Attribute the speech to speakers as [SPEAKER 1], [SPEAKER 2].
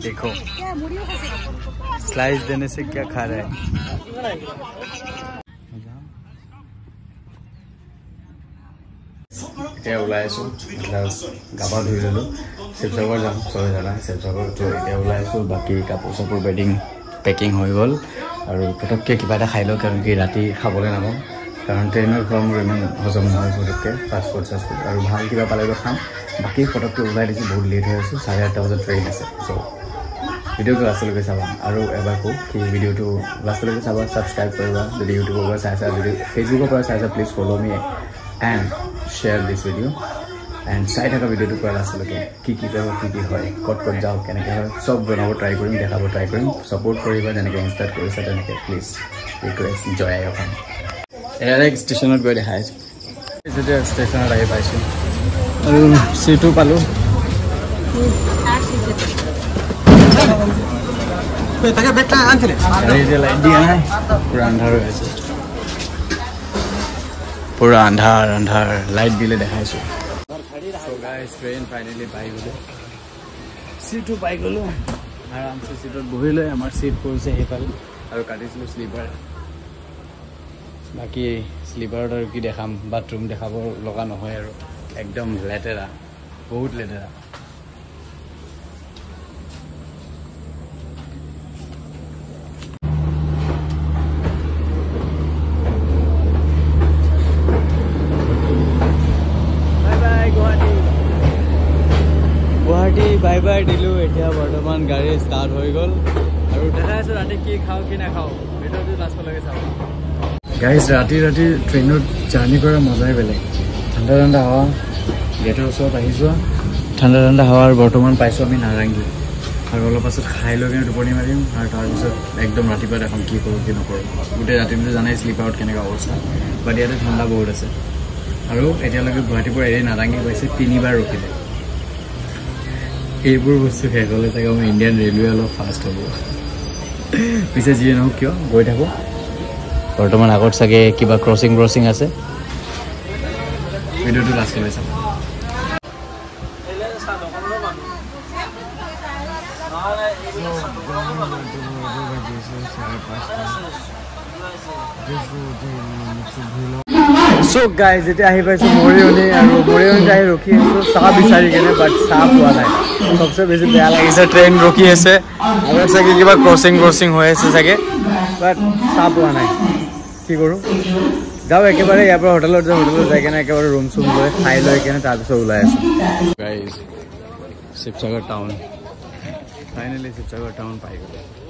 [SPEAKER 1] देखो स्लाइस देने से क्या खा रहा है এতিয়া ওলাই আছো গাবা ধুই ললো শিৱসাগৰ যাম চবে জানা শিৱসাগৰ তো এতিয়া ওলাই আছো বাকী কাপোৰ চাপোৰ পেকিং হৈ গ'ল আৰু পটককৈ কিবা এটা খাই লওঁ কাৰণ কি ৰাতি খাবলৈ নাপাওঁ কাৰণ ট্ৰেইনৰ খোৱা মোৰ ইমান হজম নহয় পটককৈ ফাষ্ট ফুড আৰু ভাল কিবা পালেতো খাম বাকী পটককৈ ওলাই দিছোঁ বহুত লেট হৈ আছোঁ 8:30 বজাত ট্ৰেইন আছে চ' ভিডিঅ'টো লাষ্টলৈকে চাবা আৰু এবাৰ কওঁ কি ভিডিঅ'টো লাষ্টলৈকে চাবা ছাবস্ক্ৰাইব কৰিবা যদি ইউটিউবৰ পৰা চাইছা যদি ফেচবুকৰ পৰা চাইছা please follow' me and share this video' and চাই থকা ভিডিঅ'টো পৰা লাষ্টলৈকে কি কৰোঁ কি হয় ক'ত যাওঁ কেনেকৈ হয় চব বনাব ট্ৰাই কৰিম দেখাব ট্ৰাই কৰিম ছাপোৰ্ট কৰিবা যেনেকৈ ইনষ্টাৰ্ট কৰিছা তেনেকৈ প্লিজ ৰিকুৱেষ্ট জয় অসম ডাইৰেক্ট ষ্টেচনত গৈ দেখাই আছোঁ যেতিয়া ষ্টেচনত আহি পাইছোঁ আৰু চিটো পালোঁ লাইট দিয়া নাই পুৰা আন্ধাৰ হৈ আছে পুৰা আন্ধাৰ লাইট দিলে দেখাইছোঁ ট্ৰেইন ফাইনেলি পাই গ'লোঁ চিটো পাই গ'লোঁ আৰামছে চিটত বহি লৈ আমাৰ চিট পৰিছে সেইফালে আৰু কাটিছিলোঁ শ্লিপাৰ বাকী শ্লিপাৰত আৰু কি দেখাম বাথৰুম দেখাব লগা নহয় আৰু একদম লেতেৰা বহুত লেতেৰা বাই বাই দিলোঁ এতিয়া বৰ্তমান গাড়ী ষ্টাৰ্ট হৈ গ'ল আৰু দেখাই আছোঁ ৰাতি কি খাওঁ কি নাখাওঁ ভিডিঅ'টো লাষ্টলৈকে চাওঁ গাইজ ৰাতি ট্ৰেইনত জাৰ্ণি কৰা মজাই বেলেগ ঠাণ্ডা হাৱা গেটৰ ওচৰত আহিছোঁ ঠাণ্ডা হাৱাৰ বৰ্তমান পাইছোঁ আমি নাৰেংগী আৰু অলপ পাছত খাই লৈ কিনে টোপনি মাৰিম আৰু তাৰপিছত একদম ৰাতিপুৱা দেখাম কি কৰোঁ কি নকৰোঁ গোটেই ৰাতিটো জানাই শ্লিপাৰত কেনেকুৱা অৱস্থা বাট ইয়াতে ঠাণ্ডা বহুত আছে আৰু এতিয়ালৈকে গুৱাহাটীৰ পৰা এৰি নাৰেংগী পাইছে 3 বাৰ ৰখিলে এইবোৰ বস্তু শেষ হ'লে চাগে আমাৰ ইণ্ডিয়ান ৰেলৱে অলপ ফাষ্ট হ'ব পিছে যিয়ে নহওক কিয় গৈ থাকোঁ বৰ্তমান আগত চাগে কিবা ক্ৰচিং আছে ভিডিঅ'টো লাষ্টলৈ চাম চ' গাইজ যেতিয়া আহি পাইছোঁ মৰিয়নি আৰু মৰিয়নিত আহি ৰখি আছোঁ চাহ বিচাৰি কেনে বাট চাহ পোৱা নাই চবচে বেছি বেয়া লাগিছে ট্ৰেইন ৰখি আছে আৰু চাগে কিবা ক্ৰচিং হৈ আছে চাগে বাট চাহ পোৱা নাই কি কৰোঁ যাওঁ একেবাৰে ইয়াৰ পৰা হোটেলত যাই কেনে একেবাৰে ৰুম চুম লৈ খাই লৈ কেনে তাৰপিছত ওলাই আছোঁ guys Sivasagar town finally Sivasagar town পাই গ'লোঁ